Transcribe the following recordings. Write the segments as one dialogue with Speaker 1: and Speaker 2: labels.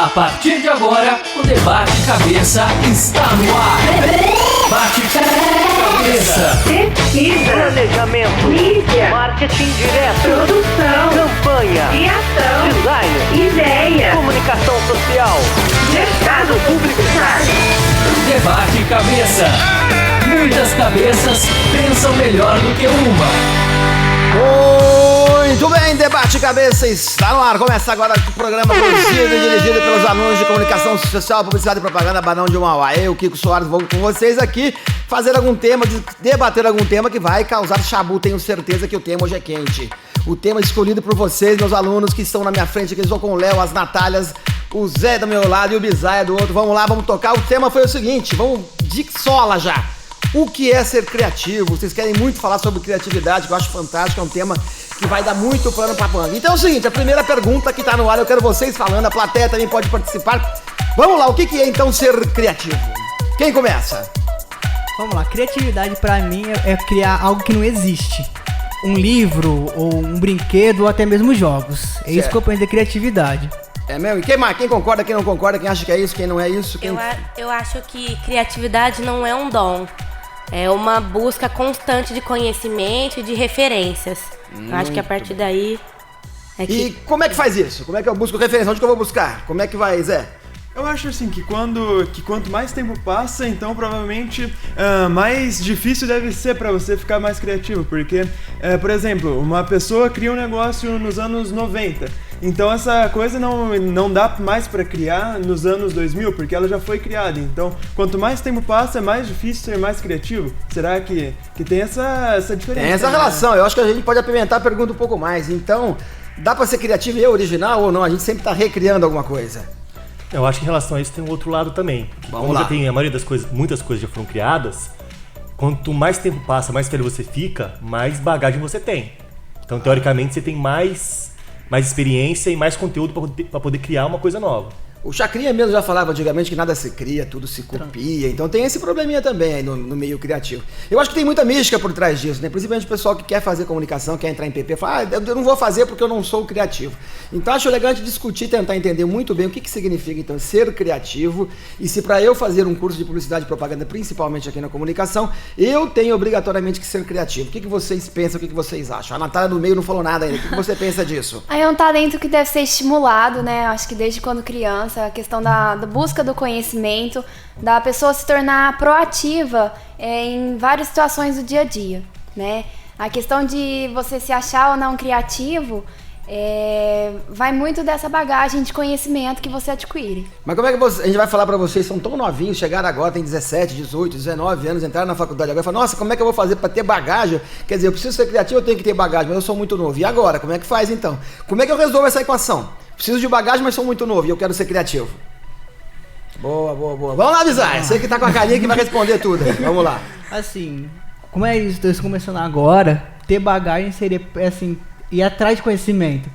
Speaker 1: A partir de agora, o Debate Cabeça está no ar. Debate Cabeça.
Speaker 2: Pesquisa,
Speaker 3: planejamento,
Speaker 2: mídia,
Speaker 3: marketing direto,
Speaker 2: produção,
Speaker 3: campanha,
Speaker 2: criação,
Speaker 3: design,
Speaker 2: ideia,
Speaker 3: comunicação social,
Speaker 2: mercado publicitário.
Speaker 1: Debate Cabeça. Muitas cabeças pensam melhor do que uma.
Speaker 4: Muito bem, Debate Cabeça está no ar. Começa agora o programa produzido e dirigido pelos alunos de Comunicação Social, Publicidade e Propaganda Barão de Mauá. Eu, Kiko Soares, vou com vocês aqui fazer algum tema, debater algum tema que vai causar chabu. Tenho certeza que o tema hoje é quente. O tema escolhido por vocês, meus alunos que estão na minha frente, que estou com o Léo, as Natálias, o Zé do meu lado e o Bizaia do outro. Vamos lá, vamos tocar. O tema foi o seguinte, vamos de sola já. O que é ser criativo? Vocês querem muito falar sobre criatividade, que eu acho fantástico, é um tema que vai dar muito pano pra manga. Então é o seguinte, a primeira pergunta que tá no ar, eu quero vocês falando, a plateia também pode participar. Vamos lá, o que é então ser criativo? Quem começa?
Speaker 5: Vamos lá, criatividade pra mim é criar algo que não existe. Um livro, ou um brinquedo, ou até mesmo jogos. É isso que eu penso de criatividade.
Speaker 4: É mesmo? E quem mais? Quem concorda, quem não concorda, quem acha que é isso, quem não é isso? Quem...
Speaker 6: Eu acho que criatividade não é um dom. É uma busca constante de conhecimento e de referências. Eu acho que a partir daí...
Speaker 4: E como é que faz isso? Como é que eu busco referência? Onde que eu vou buscar? Como é que vai, Zé?
Speaker 7: Eu acho assim que quanto mais tempo passa, então provavelmente mais difícil deve ser para você ficar mais criativo, porque, por exemplo, uma pessoa cria um negócio nos anos 90, então essa coisa não dá mais para criar nos anos 2000, porque ela já foi criada, então quanto mais tempo passa, é mais difícil ser mais criativo. Será que tem essa diferença?
Speaker 4: Tem essa relação, eu acho que a gente pode apimentar a pergunta um pouco mais, então dá para ser criativo e original ou não? A gente sempre tá recriando alguma coisa.
Speaker 8: Eu acho que em relação a isso tem um outro lado também. Como já tem a maioria das coisas, muitas coisas já foram criadas, quanto mais tempo passa, mais velho você fica, mais bagagem você tem. Então, teoricamente, você tem mais experiência e mais conteúdo para poder criar uma coisa nova.
Speaker 4: O Chacrinha mesmo já falava antigamente que nada se cria, tudo se copia, então tem esse probleminha também aí no meio criativo. Eu acho que tem muita mística por trás disso, né? Principalmente o pessoal que quer fazer comunicação, quer entrar em PP, fala, eu não vou fazer porque eu não sou criativo. Então acho legal a gente discutir, tentar entender muito bem o que significa então ser criativo e se para eu fazer um curso de publicidade e propaganda, principalmente aqui na comunicação, eu tenho obrigatoriamente que ser criativo. O que vocês pensam, o que vocês acham? A Natália do meio não falou nada ainda, o que você pensa disso?
Speaker 9: Aí é um talento que deve ser estimulado, né? Acho que desde quando criança, a questão da busca do conhecimento, da pessoa se tornar proativa em várias situações do dia a dia, né? A questão de você se achar ou não criativo vai muito dessa bagagem de conhecimento que você adquire.
Speaker 4: Mas como é que a gente vai falar pra vocês, são tão novinhos, chegaram agora, tem 17, 18, 19 anos, entraram na faculdade agora e falam, nossa, como é que eu vou fazer pra ter bagagem? Quer dizer, eu preciso ser criativo, eu tenho que ter bagagem, mas eu sou muito novo. E agora, como é que faz então? Como é que eu resolvo essa equação? Preciso de bagagem, mas sou muito novo e eu quero ser criativo. Boa. Vamos lá, Bizarre. Você que tá com a carinha que vai responder tudo. Vamos lá.
Speaker 5: Assim, como é isso? Estou começando agora, ter bagagem seria, assim, ir atrás de conhecimento.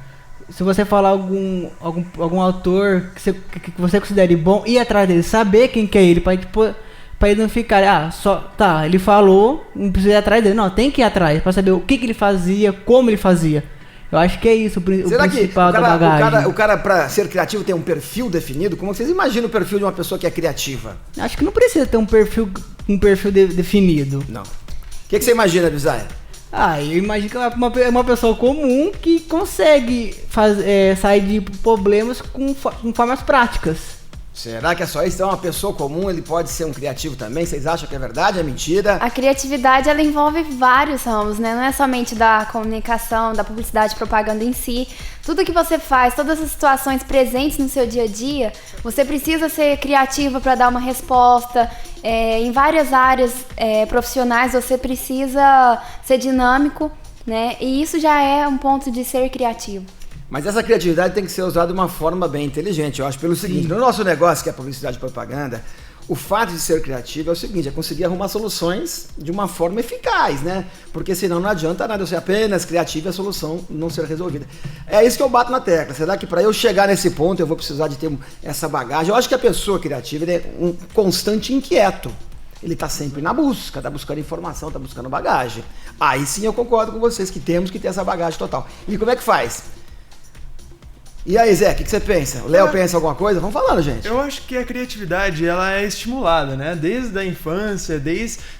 Speaker 5: Se você falar algum autor que você considere bom, ir atrás dele, saber quem que é ele, pra ele não ficar, ele falou, não precisa ir atrás dele. Não, tem que ir atrás, pra saber o que ele fazia, como ele fazia. Eu acho que é isso o principal da bagagem.
Speaker 4: O cara, pra ser criativo, tem um perfil definido? Como vocês imaginam o perfil de uma pessoa que é criativa?
Speaker 5: Acho que não precisa ter um perfil definido.
Speaker 4: Não. O que você imagina, Bizarre?
Speaker 5: Eu imagino que é uma pessoa comum que consegue sair de problemas com formas práticas.
Speaker 4: Será que é só isso? Então, uma pessoa comum, ele pode ser um criativo também? Vocês acham que é verdade? É mentira?
Speaker 9: A criatividade, ela envolve vários ramos, né? Não é somente da comunicação, da publicidade e propaganda em si. Tudo que você faz, todas as situações presentes no seu dia a dia, você precisa ser criativa para dar uma resposta. Em várias áreas profissionais, você precisa ser dinâmico, né? E isso já é um ponto de ser criativo.
Speaker 4: Mas essa criatividade tem que ser usada de uma forma bem inteligente. Eu acho pelo seguinte, no nosso negócio, que é publicidade e propaganda, o fato de ser criativo é o seguinte, é conseguir arrumar soluções de uma forma eficaz, né? Porque senão não adianta nada eu ser apenas criativo e a solução não ser resolvida. É isso que eu bato na tecla. Será que para eu chegar nesse ponto eu vou precisar de ter essa bagagem? Eu acho que a pessoa criativa é um constante inquieto. Ele está sempre na busca, está buscando informação, está buscando bagagem. Aí sim eu concordo com vocês que temos que ter essa bagagem total. E como é que faz? E aí, Zé, o que você pensa? O Léo pensa alguma coisa? Vamos falando, gente.
Speaker 7: Eu acho que a criatividade, ela é estimulada, né? Desde a infância,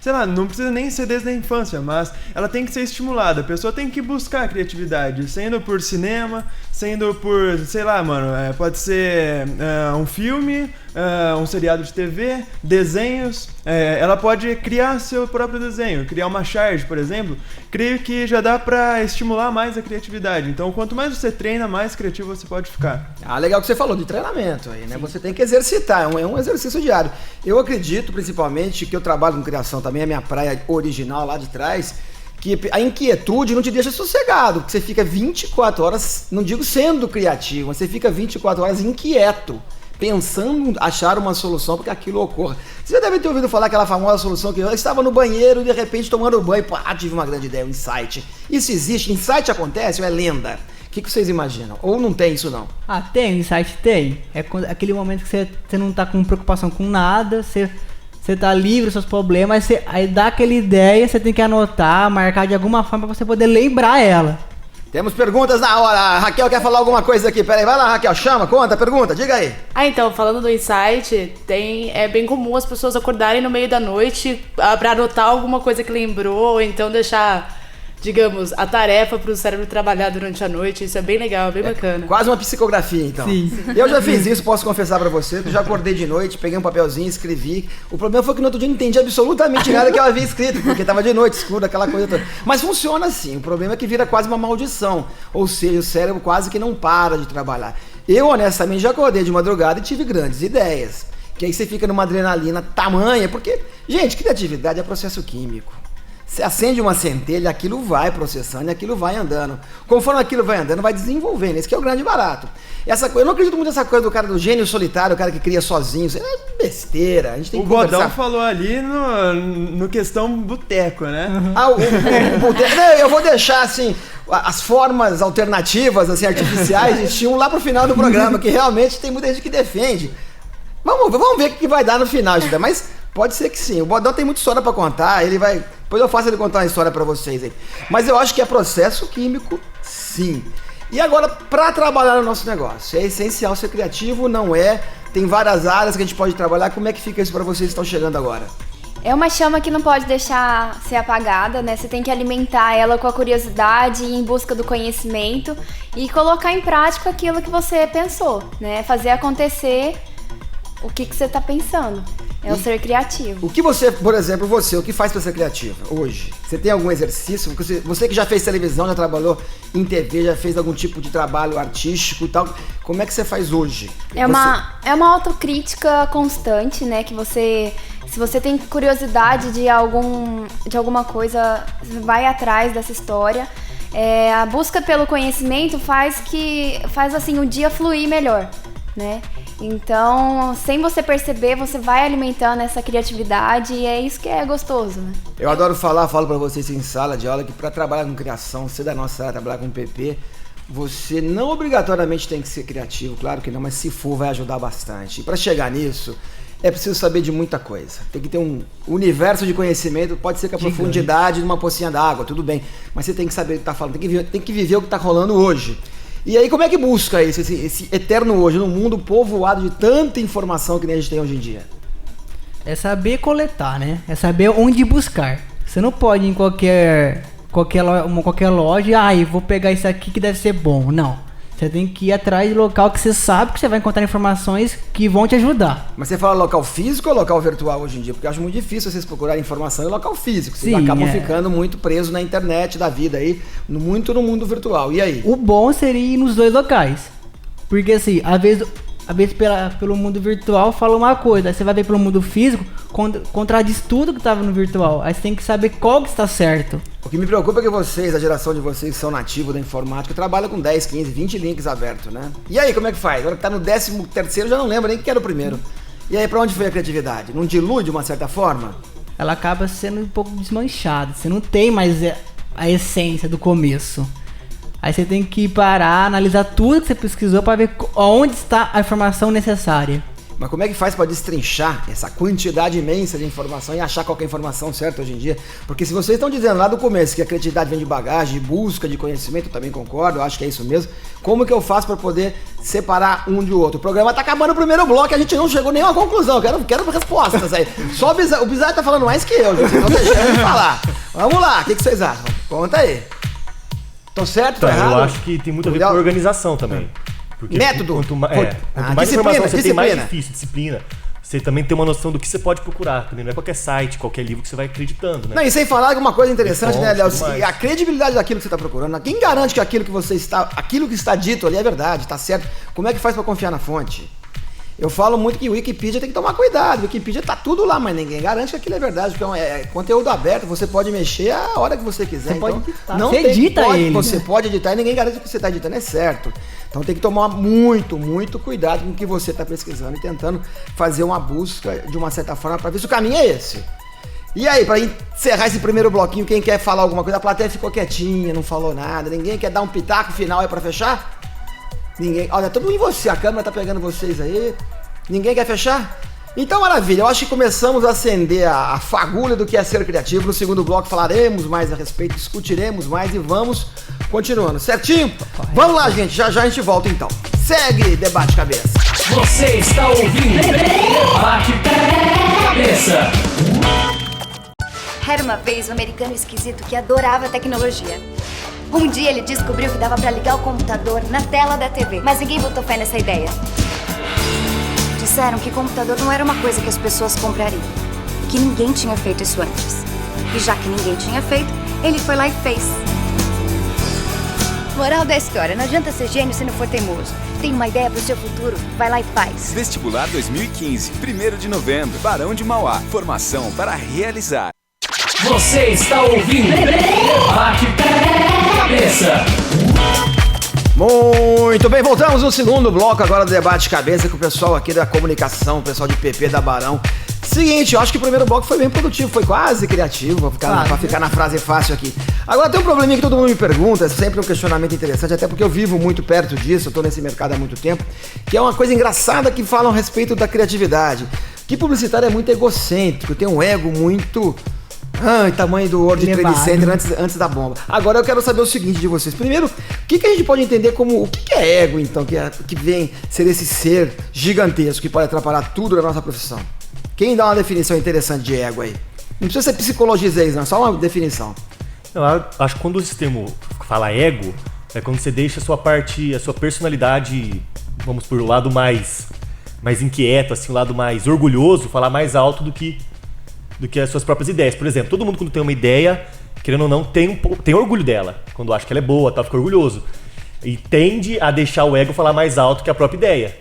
Speaker 7: sei lá, não precisa nem ser desde a infância, mas ela tem que ser estimulada. A pessoa tem que buscar a criatividade, sendo por cinema, sendo por, sei lá, mano, pode ser um filme, um seriado de TV, desenhos. Ela pode criar seu próprio desenho, criar uma charge, por exemplo. Creio que já dá pra estimular mais a criatividade. Então, quanto mais você treina, mais criativo você pode ficar.
Speaker 4: Ah, legal que você falou de treinamento aí, né? Você tem que exercitar, é um exercício diário. Eu acredito, principalmente, que eu trabalho com criação também, a minha praia original lá de trás, que a inquietude não te deixa sossegado, porque você fica 24 horas, não digo sendo criativo, mas você fica 24 horas inquieto, pensando em achar uma solução para que aquilo ocorra. Você já deve ter ouvido falar aquela famosa solução que eu estava no banheiro e de repente tomando banho, tive uma grande ideia, um insight. Isso existe? Insight acontece ou é lenda? O que vocês imaginam? Ou não tem isso não?
Speaker 5: Ah, tem, insight tem. É aquele momento que você não tá com preocupação com nada, você tá livre dos seus problemas, aí dá aquela ideia, você tem que anotar, marcar de alguma forma pra você poder lembrar ela.
Speaker 4: Temos perguntas na hora. A Raquel quer falar alguma coisa aqui. Peraí, vai lá, Raquel, chama, conta, pergunta, diga aí.
Speaker 10: Então, falando do insight, é bem comum as pessoas acordarem no meio da noite pra anotar alguma coisa que lembrou, ou então deixar, digamos, a tarefa pro cérebro trabalhar durante a noite. Isso é bem legal, bem bacana.
Speaker 4: Quase uma psicografia, então.
Speaker 5: Sim.
Speaker 4: Eu já fiz isso, posso confessar pra você. Eu já acordei de noite, peguei um papelzinho, escrevi. O problema foi que no outro dia eu não entendi absolutamente nada que eu havia escrito, porque tava de noite, escuro, aquela coisa toda. Mas funciona assim. O problema é que vira quase uma maldição. Ou seja, o cérebro quase que não para de trabalhar. Eu, honestamente, já acordei de madrugada e tive grandes ideias. Que aí você fica numa adrenalina tamanha, porque, gente, criatividade é processo químico. Você acende uma centelha, aquilo vai processando e aquilo vai andando. Conforme aquilo vai andando, vai desenvolvendo. Esse que é o grande barato. Eu não acredito muito nessa coisa do cara do gênio solitário, o cara que cria sozinho. Isso é besteira. A gente tem que
Speaker 7: Godão
Speaker 4: conversar.
Speaker 7: falou ali no questão boteco, né?
Speaker 4: O boteco. Eu vou deixar assim as formas alternativas, assim, artificiais de estímulo lá pro final do programa, que realmente tem muita gente que defende. Vamos ver o que vai dar no final, gente. Mas pode ser que sim. O Bodão tem muita história pra contar. Depois eu faço ele contar uma história pra vocês aí. Mas eu acho que é processo químico, sim. E agora, pra trabalhar no nosso negócio, é essencial ser criativo, não é? Tem várias áreas que a gente pode trabalhar. Como é que fica isso pra vocês que estão chegando agora?
Speaker 9: É uma chama que não pode deixar ser apagada, né? Você tem que alimentar ela com a curiosidade, ir em busca do conhecimento e colocar em prática aquilo que você pensou, né? Fazer acontecer o que você tá pensando. É o ser criativo.
Speaker 4: O que você, por exemplo, o que faz pra ser criativa hoje? Você tem algum exercício? Você que já fez televisão, já trabalhou em TV, já fez algum tipo de trabalho artístico e tal, como é que você faz hoje?
Speaker 9: É uma autocrítica constante, né? Que se você tem curiosidade de alguma coisa, vai atrás dessa história. A busca pelo conhecimento faz assim o dia fluir melhor, né? Então, sem você perceber, você vai alimentando essa criatividade e é isso que é gostoso, né?
Speaker 4: Eu adoro falo pra vocês em sala de aula que pra trabalhar com criação, ser da nossa área, trabalhar com PP, você não obrigatoriamente tem que ser criativo, claro que não, mas se for vai ajudar bastante. E pra chegar nisso, é preciso saber de muita coisa. Tem que ter um universo de conhecimento, pode ser que a profundidade de uma pocinha d'água, tudo bem, mas você tem que saber o que tá falando, tem que viver o que tá rolando hoje. E aí, como é que busca isso, esse eterno hoje, num mundo povoado de tanta informação que nem a gente tem hoje em dia?
Speaker 5: É saber coletar, né? É saber onde buscar. Você não pode ir em qualquer loja e vou pegar isso aqui que deve ser bom. Não. Você tem que ir atrás de local que você sabe que você vai encontrar informações que vão te ajudar.
Speaker 4: Mas você fala local físico ou local virtual hoje em dia? Porque eu acho muito difícil vocês procurarem informação em local físico. Vocês acabam ficando muito presos na internet da vida aí, muito no mundo virtual. E aí?
Speaker 5: O bom seria ir nos dois locais. Porque assim, às vezes pelo mundo virtual fala uma coisa, aí você vai ver pelo mundo físico, contradiz tudo que estava no virtual. Aí você tem que saber qual que está certo.
Speaker 4: O que me preocupa é que vocês, a geração de vocês que são nativos da informática, trabalham com 10, 15, 20 links abertos, né? E aí, como é que faz? Agora que tá no 13º, já não lembra nem que era o primeiro. E aí, pra onde foi a criatividade? Não dilui de uma certa forma?
Speaker 5: Ela acaba sendo um pouco desmanchada. Você não tem mais a essência do começo. Aí você tem que parar, analisar tudo que você pesquisou para ver onde está a informação necessária.
Speaker 4: Mas como é que faz para destrinchar essa quantidade imensa de informação e achar qual que é a informação certa hoje em dia? Porque se vocês estão dizendo lá do começo que a criatividade vem de bagagem, de busca de conhecimento, eu também concordo, eu acho que é isso mesmo. Como que eu faço para poder separar um de outro? O programa tá acabando o primeiro bloco e a gente não chegou nem a uma conclusão. Quero respostas aí. Só o Bizarro tá falando mais que eu, gente. Então deixa eu falar. Vamos lá, o que vocês acham? Conta aí. Tô certo? Tô errado?
Speaker 8: Eu acho que tem muito a ver com organização também. Porque
Speaker 4: método.
Speaker 8: Quanto mais informação você tem, mais difícil, disciplina. Você também tem uma noção do que você pode procurar também. Não é qualquer site, qualquer livro que você vai acreditando, né?
Speaker 4: Não, e sem falar alguma coisa interessante, né, Léo? A credibilidade daquilo que você está procurando. Quem garante que aquilo que está dito ali é verdade, está certo? Como é que faz para confiar na fonte? Eu falo muito que o Wikipedia tem que tomar cuidado. O Wikipedia tá tudo lá, mas ninguém garante que aquilo é verdade, porque é conteúdo aberto, você pode mexer a hora que você quiser.
Speaker 5: Você pode editar.
Speaker 4: Não
Speaker 5: você
Speaker 4: tem,
Speaker 5: edita
Speaker 4: pode,
Speaker 5: ele.
Speaker 4: Você pode editar e ninguém garante que o que você está editando é certo. Então tem que tomar muito cuidado com o que você está pesquisando e tentando fazer uma busca de uma certa forma para ver se o caminho é esse. E aí, para encerrar esse primeiro bloquinho, quem quer falar alguma coisa? A plateia ficou quietinha, não falou nada. Ninguém quer dar um pitaco final aí para fechar? Ninguém. Olha, tudo em você, a câmera tá pegando vocês aí. Ninguém quer fechar? Então, maravilha, eu acho que começamos a acender a fagulha do que é ser criativo. No segundo bloco falaremos mais a respeito, discutiremos mais e vamos continuando, certinho? Vamos lá, gente, já a gente volta então. Segue Debate Cabeça.
Speaker 1: Você está ouvindo Debate Cabeça.
Speaker 11: Era uma vez um americano esquisito que adorava tecnologia. Um dia ele descobriu que dava pra ligar o computador na tela da TV, mas ninguém botou fé nessa ideia. Disseram que computador não era uma coisa que as pessoas comprariam, que ninguém tinha feito isso antes. E já que ninguém tinha feito, ele foi lá e fez. Moral da história, não adianta ser gênio se não for teimoso. Tem uma ideia pro seu futuro? Vai lá e faz.
Speaker 12: Vestibular 2015, 1º de novembro, Barão de Mauá. Formação para realizar.
Speaker 1: Você está ouvindo Debate Cabeça.
Speaker 4: Muito bem, voltamos no segundo bloco agora do Debate Cabeça com o pessoal aqui da comunicação, o pessoal de PP da Barão. Seguinte, eu acho que o primeiro bloco foi bem produtivo, foi quase criativo, pra ficar na frase fácil aqui. Agora tem um probleminha que todo mundo me pergunta, é sempre um questionamento interessante, até porque eu vivo muito perto disso, eu tô nesse mercado há muito tempo, que é uma coisa engraçada que falam a respeito da criatividade. Que publicitário é muito egocêntrico, tem um ego muito... tamanho do World Trade Center antes da bomba. Agora eu quero saber o seguinte de vocês. Primeiro, o que a gente pode entender como... O que é ego, então, que vem ser esse ser gigantesco que pode atrapalhar tudo na nossa profissão? Quem dá uma definição interessante de ego aí? Não precisa ser psicologizei, não, só uma definição.
Speaker 8: Eu acho que quando o sistema fala ego, é quando você deixa a sua personalidade, vamos por o lado mais inquieto, assim, o lado mais orgulhoso, falar mais alto do que as suas próprias ideias. Por exemplo, todo mundo quando tem uma ideia, querendo ou não, tem orgulho dela. Quando acha que ela é boa, tá, fica orgulhoso. E tende a deixar o ego falar mais alto que a própria ideia.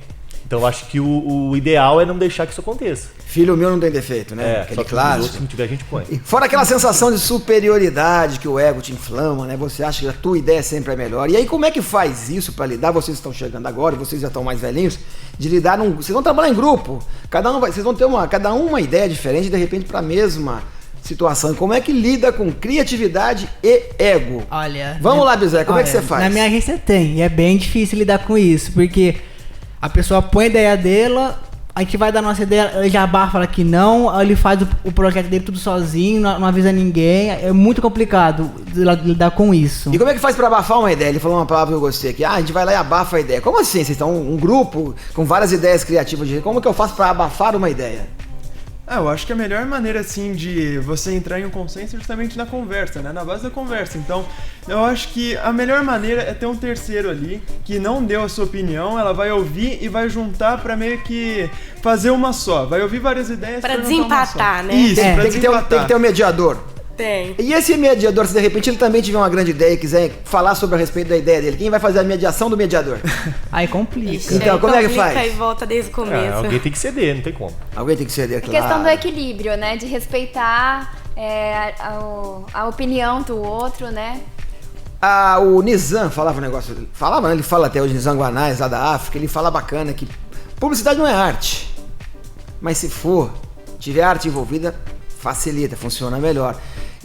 Speaker 8: Então eu acho que o ideal é não deixar que isso aconteça.
Speaker 4: Filho meu não tem defeito, né?
Speaker 8: Aquele clássico. Se não tiver, a gente põe.
Speaker 4: E fora aquela sensação de superioridade que o ego te inflama, né? Você acha que a tua ideia sempre é melhor. E aí como é que faz isso para lidar? Vocês estão chegando agora, vocês já estão mais velhinhos, de lidar vocês vão trabalhar em grupo. Vocês vão ter cada uma ideia diferente, de repente, para a mesma situação. E como é que lida com criatividade e ego?
Speaker 5: Olha...
Speaker 4: Vamos lá, Bizé, como é que você faz?
Speaker 5: Na minha agência tem, e é bem difícil lidar com isso, porque a pessoa põe a ideia dela, a gente vai dar nossa ideia, ele já abafa, fala que não, aí ele faz o projeto dele tudo sozinho, não avisa ninguém, é muito complicado lidar com isso.
Speaker 4: E como é que faz pra abafar uma ideia? Ele falou uma palavra que eu gostei aqui, a gente vai lá e abafa a ideia. Como assim? Vocês estão um grupo com várias ideias criativas, como que eu faço pra abafar uma ideia?
Speaker 7: Eu acho que a melhor maneira, assim, de você entrar em um consenso é justamente na conversa, né? Na base da conversa. Então, eu acho que a melhor maneira é ter um terceiro ali que não deu a sua opinião, ela vai ouvir e vai juntar pra meio que fazer uma só. Vai ouvir várias ideias
Speaker 6: pra desempatar, né?
Speaker 4: Isso, pra desempatar. Tem que ter um mediador.
Speaker 6: Tem.
Speaker 4: E esse mediador, se de repente ele também tiver uma grande ideia e quiser falar sobre a respeito da ideia dele, quem vai fazer a mediação do mediador?
Speaker 5: Aí complica.
Speaker 4: Então, como é que faz?
Speaker 6: E volta desde o começo.
Speaker 8: Alguém tem que ceder, não tem como.
Speaker 4: Alguém tem que ceder, claro.
Speaker 9: A questão do equilíbrio, né? De respeitar a opinião do outro, né?
Speaker 4: O Nizam falava um negócio... Falava, né? Ele fala até hoje, Nizam Guanais, lá da África, ele fala bacana que publicidade não é arte. Mas se tiver arte envolvida, facilita, funciona melhor.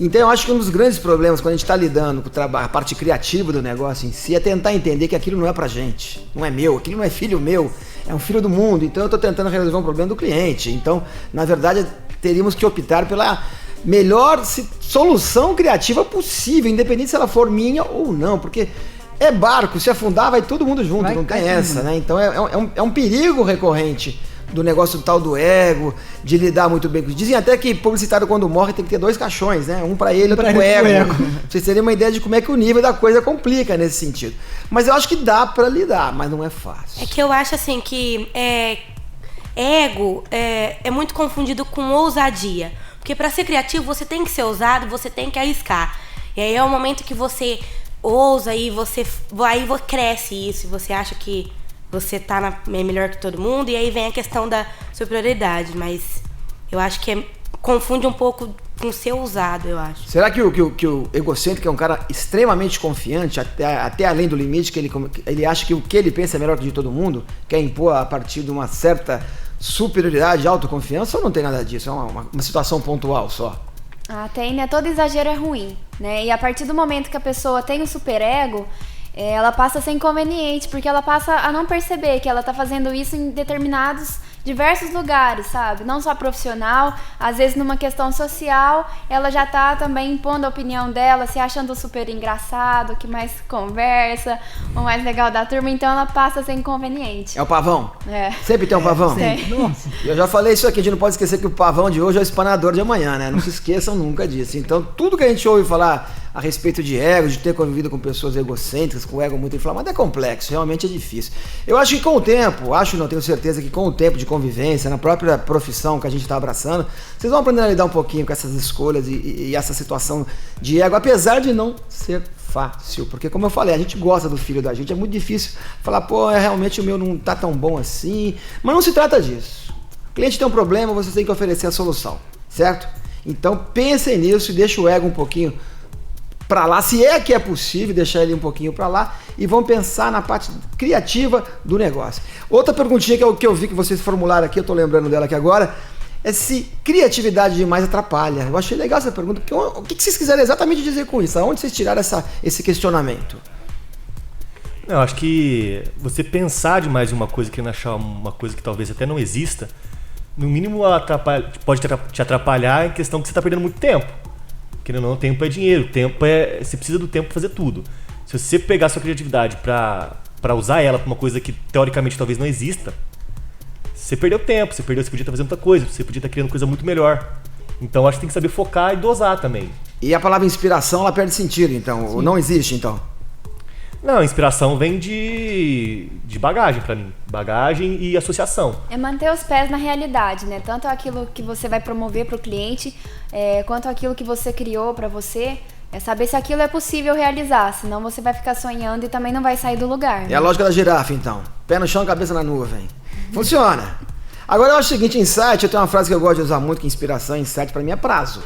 Speaker 4: Então eu acho que um dos grandes problemas quando a gente está lidando com a parte criativa do negócio em si é tentar entender que aquilo não é pra gente, não é meu, aquilo não é filho meu, é um filho do mundo, então eu estou tentando resolver um problema do cliente. Então, na verdade, teríamos que optar pela melhor solução criativa possível, independente se ela for minha ou não, porque é barco, se afundar vai todo mundo junto, não tem essa, né? Então é um perigo recorrente do negócio tal do ego, de lidar muito bem com isso. Dizem até que publicitário quando morre tem que ter 2 caixões, né? Um pra ele, outro pro ego. Pra vocês terem uma ideia de como é que o nível da coisa complica nesse sentido. Mas eu acho que dá pra lidar, mas não é fácil.
Speaker 6: É que eu acho assim que ego é muito confundido com ousadia. Porque para ser criativo você tem que ser ousado, você tem que arriscar. E aí é o momento que você ousa e você cresce isso, e você acha que você é melhor que todo mundo, e aí vem a questão da superioridade. Mas eu acho que confunde um pouco com ser ousado, eu acho.
Speaker 4: Será que o egocêntrico é um cara extremamente confiante, até além do limite, que ele acha que o que ele pensa é melhor que de todo mundo, quer impor a partir de uma certa superioridade, autoconfiança, ou não tem nada disso? É uma situação pontual só?
Speaker 9: Tem, né? Todo exagero é ruim, né? E a partir do momento que a pessoa tem o superego, ela passa a ser inconveniente, porque ela passa a não perceber que ela tá fazendo isso em diversos lugares, sabe? Não só profissional, às vezes numa questão social, ela já tá também impondo a opinião dela, se achando super engraçado, que mais conversa, o mais legal da turma, então ela passa a ser inconveniente.
Speaker 4: É o pavão?
Speaker 9: É.
Speaker 4: Sempre tem um pavão?
Speaker 9: Sim.
Speaker 4: Nossa. Eu já falei isso aqui, a gente não pode esquecer que o pavão de hoje é o espanador de amanhã, né? Não se esqueçam nunca disso. Então, tudo que a gente ouve falar a respeito de ego, de ter convivido com pessoas egocêntricas, com o ego muito inflamado, é complexo, realmente é difícil. Eu acho que com o tempo, não tenho certeza que com o tempo de convivência, na própria profissão que a gente está abraçando, vocês vão aprender a lidar um pouquinho com essas escolhas e essa situação de ego, apesar de não ser fácil, porque como eu falei, a gente gosta do filho da gente, é muito difícil falar, realmente o meu não tá tão bom assim, mas não se trata disso. O cliente tem um problema, você tem que oferecer a solução, certo? Então pensem nisso e deixa o ego um pouquinho para lá, se é que é possível deixar ele um pouquinho para lá, e vão pensar na parte criativa do negócio. Outra perguntinha que eu vi que vocês formularam aqui, eu tô lembrando dela aqui agora, é se criatividade demais atrapalha. Eu achei legal essa pergunta, porque o que vocês quiserem exatamente dizer com isso? Aonde vocês tiraram esse questionamento?
Speaker 8: Não, eu acho que você pensar demais em uma coisa, querendo achar uma coisa que talvez até não exista, no mínimo pode te atrapalhar em questão que você está perdendo muito tempo. Querendo ou não, tempo é dinheiro, você precisa do tempo para fazer tudo. Se você pegar sua criatividade para usar ela para uma coisa que teoricamente talvez não exista, você perdeu tempo, você podia estar fazendo outra coisa, você podia estar criando coisa muito melhor. Então acho que tem que saber focar e dosar também.
Speaker 4: E a palavra inspiração, ela perde sentido, então, ou não existe, então?
Speaker 8: Não, a inspiração vem de bagagem pra mim. Bagagem e associação.
Speaker 9: É manter os pés na realidade, né? Tanto aquilo que você vai promover pro cliente, quanto aquilo que você criou pra você. É saber se aquilo é possível realizar, senão você vai ficar sonhando e também não vai sair do lugar. Né?
Speaker 4: É a lógica da girafa, então. Pé no chão, cabeça na nuvem. Funciona. Agora eu acho o seguinte, insight, eu tenho uma frase que eu gosto de usar muito, que inspiração, insight pra mim é prazo.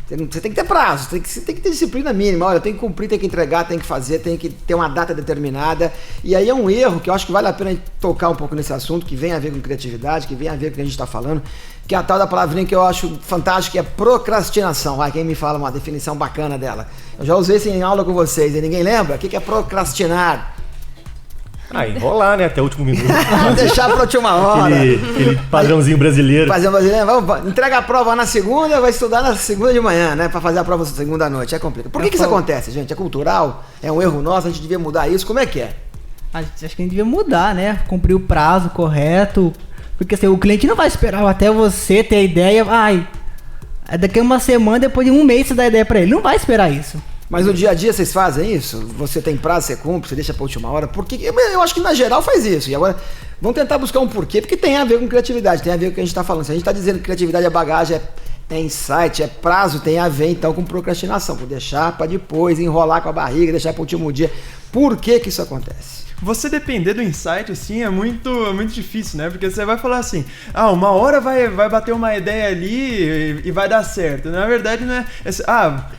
Speaker 4: Você tem que ter prazo, você tem que ter disciplina mínima. Olha, tem que cumprir, tem que entregar, tem que fazer, tem que ter uma data determinada. E aí é um erro que eu acho que vale a pena tocar um pouco nesse assunto, que vem a ver com criatividade, que vem a ver com o que a gente está falando, que é a tal da palavrinha que eu acho fantástica, que é procrastinação. Vai, quem me fala uma definição bacana dela? Eu já usei isso em aula com vocês, e ninguém lembra? O que é procrastinar?
Speaker 8: Enrolar, né? Até o último minuto.
Speaker 4: Deixar pra última hora.
Speaker 8: Aquele padrãozinho brasileiro.
Speaker 4: Padrão brasileiro. Entrega a prova na segunda, vai estudar na segunda de manhã, né? Pra fazer a prova na segunda à noite. É complicado. Por que isso acontece, gente? É cultural? É um erro nosso? A gente devia mudar isso? Como é que é?
Speaker 5: Acho que a gente devia mudar, né? Cumprir o prazo correto. Porque assim, o cliente não vai esperar até você ter a ideia. Daqui a uma semana, depois de um mês você dá a ideia pra ele. Não vai esperar isso.
Speaker 4: Mas no dia a dia vocês fazem isso? Você tem prazo, você cumpre, você deixa pra última hora? Porque eu acho que na geral faz isso. E agora, vamos tentar buscar um porquê, porque tem a ver com criatividade, tem a ver com o que a gente tá falando. Se a gente tá dizendo que criatividade é bagagem, é insight, é prazo, tem a ver então com procrastinação. Por deixar pra depois, enrolar com a barriga, deixar pro último dia. Por que isso acontece?
Speaker 7: Você depender do insight, assim, é muito difícil, né? Porque você vai falar assim, uma hora vai bater uma ideia ali e vai dar certo. Na verdade, não é...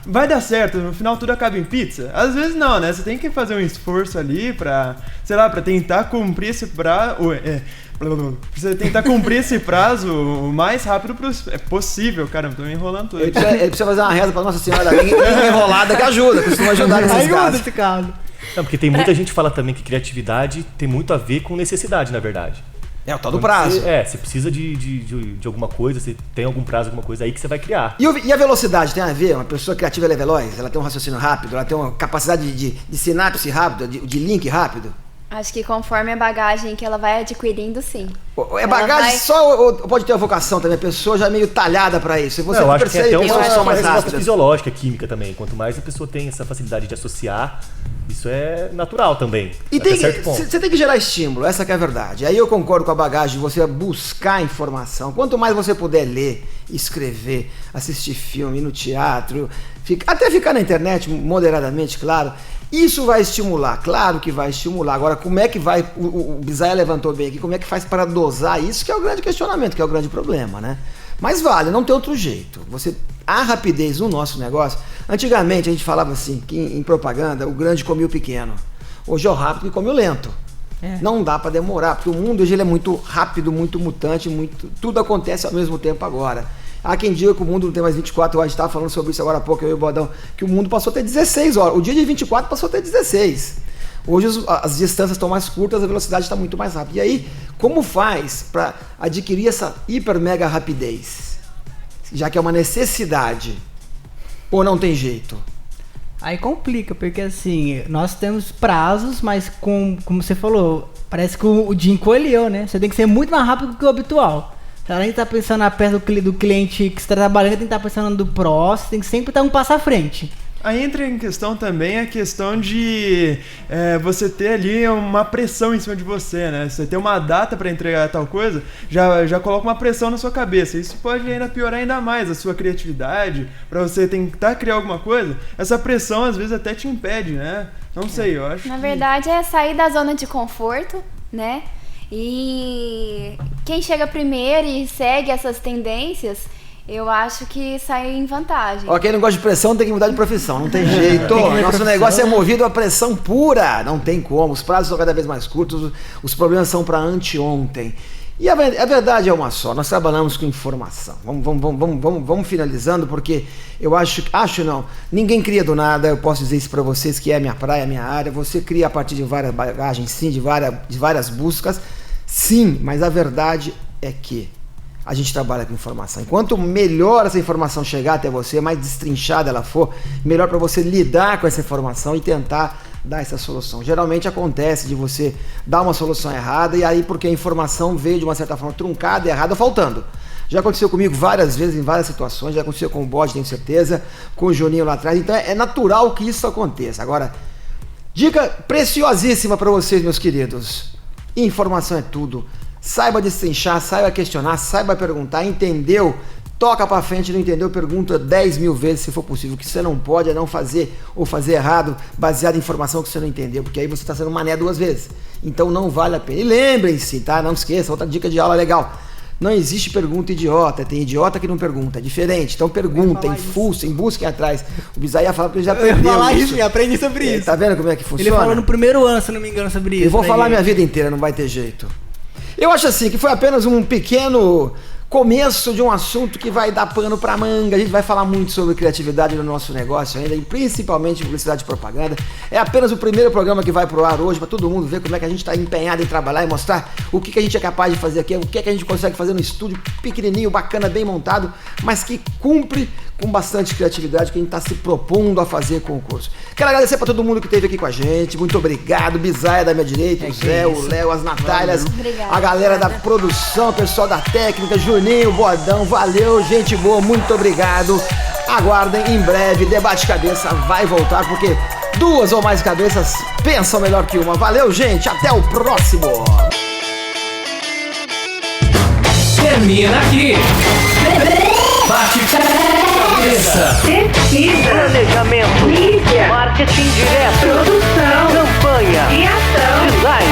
Speaker 7: vai dar certo, no final tudo acaba em pizza. Às vezes não, né? Você tem que fazer um esforço ali pra, sei lá, pra tentar cumprir esse prazo... Você tentar cumprir esse prazo o mais rápido possível. Caramba, tô me enrolando tudo.
Speaker 4: Ele precisa fazer uma reza pra Nossa Senhora da Língua enrolada que ajuda, costuma ajudar nesses casos.
Speaker 5: Esse caso.
Speaker 8: Não, porque tem muita gente que fala também que criatividade tem muito a ver com necessidade, na verdade.
Speaker 4: É o tal do prazo.
Speaker 8: Você precisa de alguma coisa, você tem algum prazo, alguma coisa aí que você vai criar.
Speaker 4: E a velocidade tem a ver? Uma pessoa criativa, ela é veloz? Ela tem um raciocínio rápido? Ela tem uma capacidade de sinapse rápida, de link rápido?
Speaker 9: Acho que conforme a bagagem que ela vai adquirindo, sim.
Speaker 4: É bagagem só ou pode ter a vocação também? A pessoa já é meio talhada pra isso. E você
Speaker 8: eu acho que
Speaker 4: percebe,
Speaker 8: tem
Speaker 4: tem
Speaker 8: uma
Speaker 4: solução mais
Speaker 8: resposta
Speaker 4: rápida.
Speaker 8: fisiológica, química também. Quanto mais a pessoa tem essa facilidade de associar, isso é natural também.
Speaker 4: E
Speaker 8: até certo ponto.
Speaker 4: você tem que gerar estímulo, essa que é a verdade. Aí eu concordo com a bagagem de você buscar informação. Quanto mais você puder ler, escrever, assistir filme, ir no teatro, até ficar na internet moderadamente, claro, isso vai estimular, claro que vai estimular. Agora, como é que vai, o Bisaia levantou bem aqui, como é que faz para dosar isso, que é o grande questionamento, que é o grande problema, né? Mas vale, não tem outro jeito. A rapidez no nosso negócio, antigamente a gente falava assim, que em propaganda, o grande comia o pequeno. Hoje é o rápido que come o lento. Não dá para demorar, porque o mundo hoje ele é muito rápido, muito mutante, tudo acontece ao mesmo tempo agora. Há quem diga que o mundo não tem mais 24 horas, a gente estava falando sobre isso agora há pouco, eu e o Bodão, que o mundo passou a ter 16 horas. O dia de 24 passou a ter 16. Hoje as distâncias estão mais curtas, a velocidade está muito mais rápida. E aí, como faz para adquirir essa hiper mega rapidez? Já que é uma necessidade, ou não tem jeito?
Speaker 5: Aí complica, porque assim, nós temos prazos, mas como você falou, parece que o dia encolheu, né? Você tem que ser muito mais rápido que o habitual. Além de estar pensando perto do cliente que você está trabalhando, tem que estar pensando do próximo, tem que sempre estar um passo à frente.
Speaker 7: Aí entra em questão também a questão de você ter ali uma pressão em cima de você, né? Você ter uma data para entregar tal coisa, já coloca uma pressão na sua cabeça. Isso pode ainda piorar ainda mais a sua criatividade, para você tentar criar alguma coisa. Essa pressão às vezes até te impede, né? Não sei, eu acho.
Speaker 9: Na verdade é sair da zona de conforto, né? E quem chega primeiro e segue essas tendências, eu acho que sai em vantagem.
Speaker 4: Quem não gosta de pressão tem que mudar de profissão, não tem jeito. Nosso negócio é movido a pressão pura, não tem como. Os prazos são cada vez mais curtos, os problemas são para anteontem. E a verdade é uma só, nós trabalhamos com informação. Vamos finalizando, porque eu acho não, ninguém cria do nada, eu posso dizer isso para vocês, que é a minha praia, a minha área. Você cria a partir de várias bagagens, sim, de várias buscas, sim, mas a verdade é que a gente trabalha com informação. Enquanto melhor essa informação chegar até você, mais destrinchada ela for, melhor para você lidar com essa informação e tentar dar essa solução. Geralmente acontece de você dar uma solução errada e aí porque a informação veio de uma certa forma truncada, errada, faltando. Já aconteceu comigo várias vezes, em várias situações, já aconteceu com o Bode, tenho certeza, com o Juninho lá atrás, então é natural que isso aconteça. Agora, dica preciosíssima para vocês, meus queridos. Informação é tudo. Saiba destrinchar, saiba questionar, saiba perguntar, entendeu? Toca pra frente, não entendeu? Pergunta 10 mil vezes se for possível. O que você não pode é não fazer ou fazer errado baseado em informação que você não entendeu, porque aí você está sendo mané 2 vezes. Então não vale a pena. E lembrem-se, tá? Não esqueça, outra dica de aula legal. Não existe pergunta idiota, tem idiota que não pergunta, é diferente. Então perguntem, fuçem, busquem atrás. O Bisaia fala porque ele já aprendeu.
Speaker 5: Eu ia falar isso, eu aprendi sobre isso.
Speaker 4: Tá vendo como é que funciona?
Speaker 5: Ele falou no primeiro ano, se não me engano, sobre isso.
Speaker 4: Eu vou falar minha vida inteira, não vai ter jeito. Eu acho assim, que foi apenas um pequeno começo de um assunto que vai dar pano pra manga. A gente vai falar muito sobre criatividade no nosso negócio ainda, e principalmente publicidade e propaganda. É apenas o primeiro programa que vai pro ar hoje, para todo mundo ver como é que a gente tá empenhado em trabalhar e mostrar o que a gente é capaz de fazer aqui, o que a gente consegue fazer no estúdio pequenininho, bacana, bem montado, mas que cumpre com bastante criatividade que a gente tá se propondo a fazer com o curso. Quero agradecer para todo mundo que esteve aqui com a gente, muito obrigado. Bisaia da minha direita, o Zé, o Léo, as Natálias, a galera da produção, o pessoal da técnica, Juninho, Bodão, valeu, gente boa, muito obrigado. Aguardem, em breve, Debate Cabeça vai voltar, porque 2 ou mais cabeças pensam melhor que uma. Valeu, gente, até o próximo.
Speaker 1: Termina aqui. Bate cabeça.
Speaker 2: Pesquisa,
Speaker 3: Planejamento,
Speaker 2: mídia,
Speaker 3: marketing direto,
Speaker 2: produção,
Speaker 3: campanha,
Speaker 2: e ação.
Speaker 3: design.